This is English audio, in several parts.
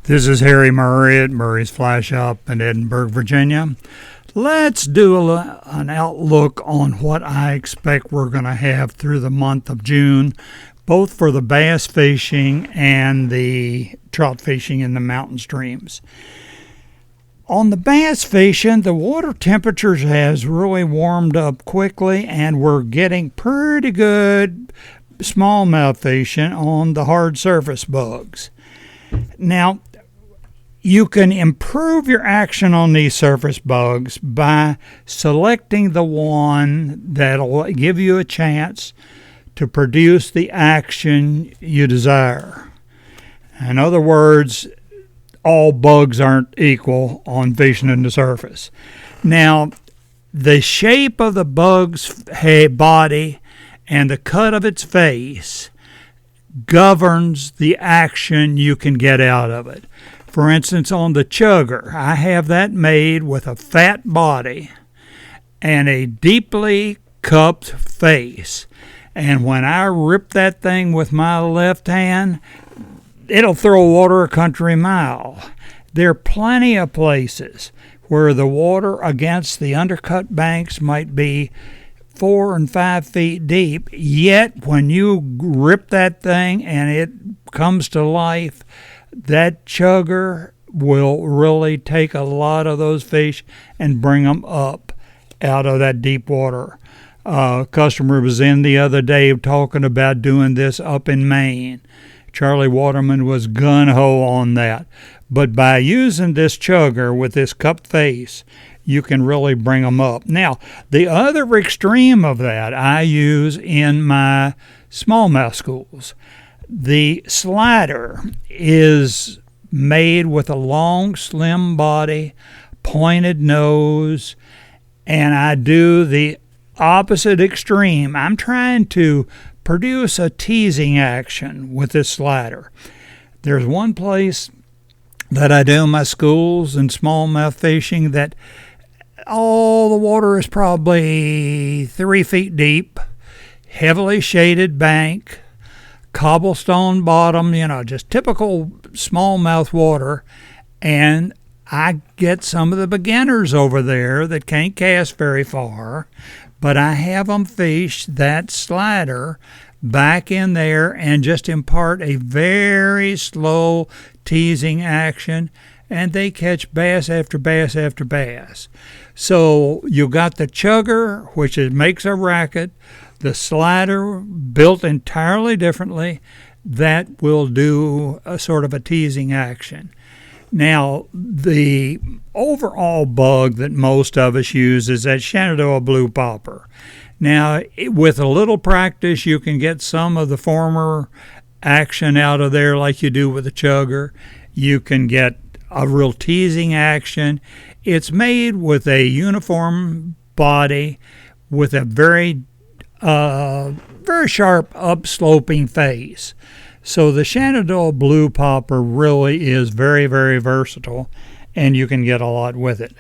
This is Harry Murray at Murray's Fly Shop in Edinburgh, Virginia. Let's do an outlook on what I expect we're going to have through the month of June, both for the bass fishing and the trout fishing in the mountain streams. On the bass fishing, the water temperatures has really warmed up quickly, and we're getting pretty good smallmouth fishing on the hard surface bugs. Now, you can improve your action on these surface bugs by selecting the one that'll give you a chance to produce the action you desire. In other words, all bugs aren't equal on fishing in the surface. Now, the shape of the bug's body and the cut of its face governs the action you can get out of it. For instance, on the chugger, I have that made with a fat body and a deeply cupped face. And when I rip that thing with my left hand, it'll throw water a country mile. There are plenty of places where the water against the undercut banks might be 4 and 5 feet deep, yet when you rip that thing and it comes to life, that chugger will really take a lot of those fish and bring them up out of that deep water. A customer was in the other day talking about doing this up in Maine. Charlie Waterman was gun-ho on that. But by using this chugger with this cupped face, you can really bring them up. Now, the other extreme of that I use in my smallmouth schools. The slider is made with a long, slim body, pointed nose, and I do the opposite extreme. I'm trying to produce a teasing action with this slider. There's one place that I do my schools and smallmouth fishing that the water is probably 3 feet deep, heavily shaded bank, cobblestone bottom, just typical smallmouth water, and I get some of the beginners over there that can't cast very far, but I have them fish that slider back in there and just impart a very slow teasing action, and they catch bass after bass after bass. So you got the chugger, which makes a racket, the slider built entirely differently, that will do a sort of a teasing action. Now, the overall bug that most of us use is that Shenandoah blue popper. Now, with a little practice, you can get some of the former action out of there like you do with a chugger. You can get a real teasing action. It's made with a uniform body with a very sharp up-sloping face. So the Shenandoah blue popper really is very, very versatile, and you can get a lot with it.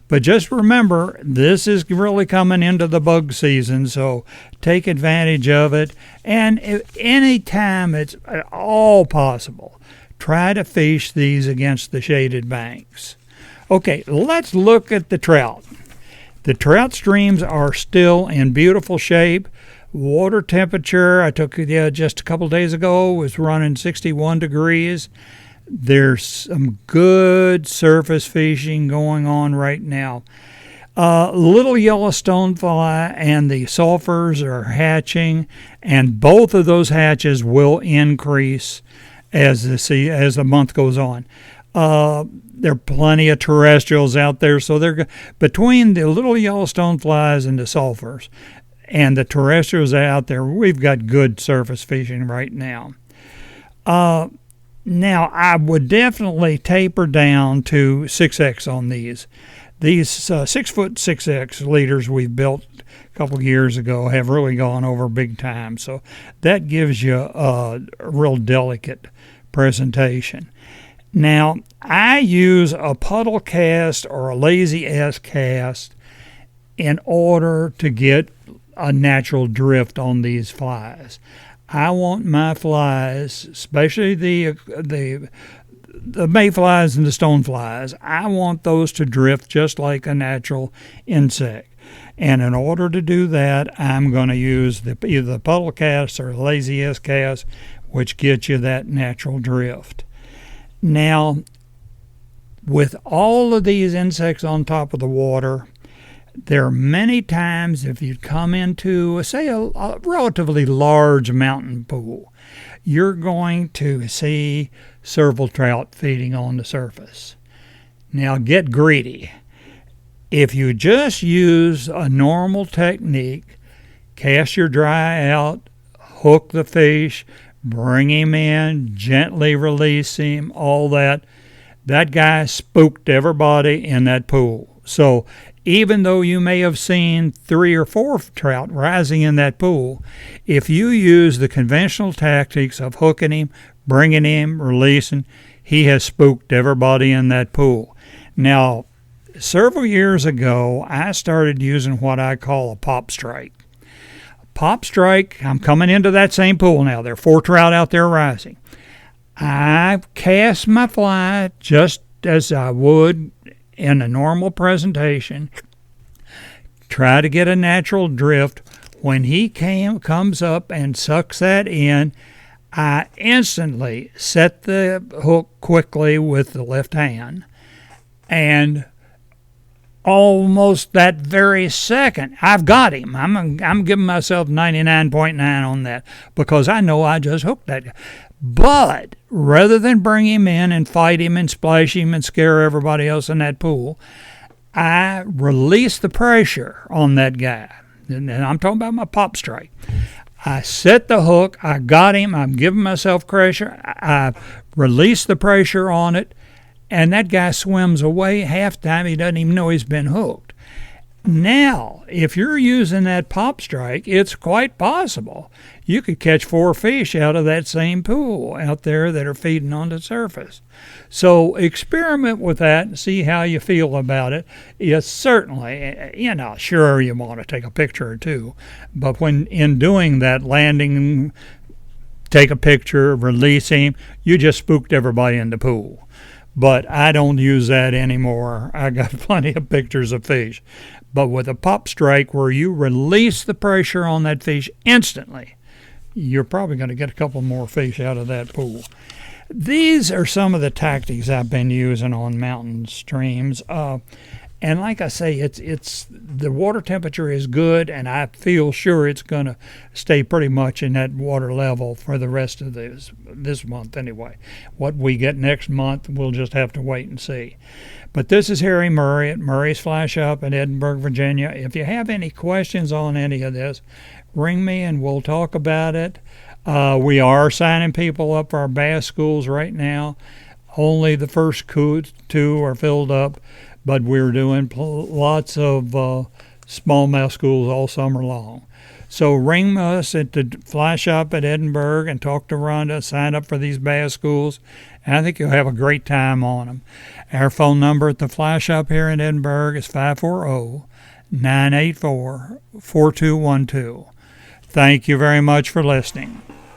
But just remember, this is really coming into the bug season, so take advantage of it. And any time it's at all possible, try to fish these against the shaded banks. Okay, let's look at the trout. The trout streams are still in beautiful shape. Water temperature, I took just a couple days ago, was running 61 degrees. There's some good surface fishing going on right now. Little yellow stonefly and the sulfurs are hatching, and both of those hatches will increase as the month goes on. There are plenty of terrestrials out there, so they're between the little yellow stoneflies and the sulfurs and the terrestrials out there, we've got good surface fishing right now. Now, I would definitely taper down to 6X on these. These 6-foot 6X leaders we've built a couple years ago have really gone over big time. So that gives you a real delicate presentation. Now, I use a puddle cast or a lazy S cast in order to get a natural drift on these flies. I want my flies, especially the the mayflies and the stoneflies, I want those to drift just like a natural insect. And in order to do that, I'm going to use either the puddle cast or the lazy S cast, which gets you that natural drift. Now, with all of these insects on top of the water, there are many times if you come into, say, a relatively large mountain pool, you're going to see serval trout feeding on the surface. Now, get greedy. If you just use a normal technique, cast your dry out, hook the fish, bring him in, gently release him, all that, that guy spooked everybody in that pool. So even though you may have seen 3 or 4 trout rising in that pool, if you use the conventional tactics of hooking him, bringing him, releasing, he has spooked everybody in that pool. Now, several years ago, I started using what I call a pop strike. Pop strike, I'm coming into that same pool now. There are 4 trout out there rising. I cast my fly just as I would in a normal presentation, try to get a natural drift. When he comes up and sucks that in, I instantly set the hook quickly with the left hand, and almost that very second, I've got him. I'm giving myself 99.9 on that because I know I just hooked that. But rather than bring him in and fight him and splash him and scare everybody else in that pool, I release the pressure on that guy. And I'm talking about my pop strike. I set the hook. I got him. I'm giving myself pressure. I release the pressure on it. And that guy swims away. Half the time he doesn't even know he's been hooked. Now, if you're using that pop strike, it's quite possible you could catch 4 fish out of that same pool out there that are feeding on the surface. So experiment with that and see how you feel about it. Yes, certainly, sure you want to take a picture or two, but when in doing that landing, take a picture, release him, you just spooked everybody in the pool. But I don't use that anymore. I got plenty of pictures of fish. But with a pop strike where you release the pressure on that fish instantly, you're probably going to get a couple more fish out of that pool. These are some of the tactics I've been using on mountain streams. And like I say, it's the water temperature is good, and I feel sure it's going to stay pretty much in that water level for the rest of this month anyway. What we get next month, we'll just have to wait and see. But this is Harry Murray at Murray's Fly Shop in Edinburgh, Virginia. If you have any questions on any of this, ring me and we'll talk about it. We are signing people up for our bass schools right now. Only the first 2 are filled up, but we're doing lots of smallmouth schools all summer long. So ring us at the Fly Shop at Edinburgh and talk to Rhonda, sign up for these bass schools, and I think you'll have a great time on them. Our phone number at the Fly Shop here in Edinburgh is 540-984-4212. Thank you very much for listening.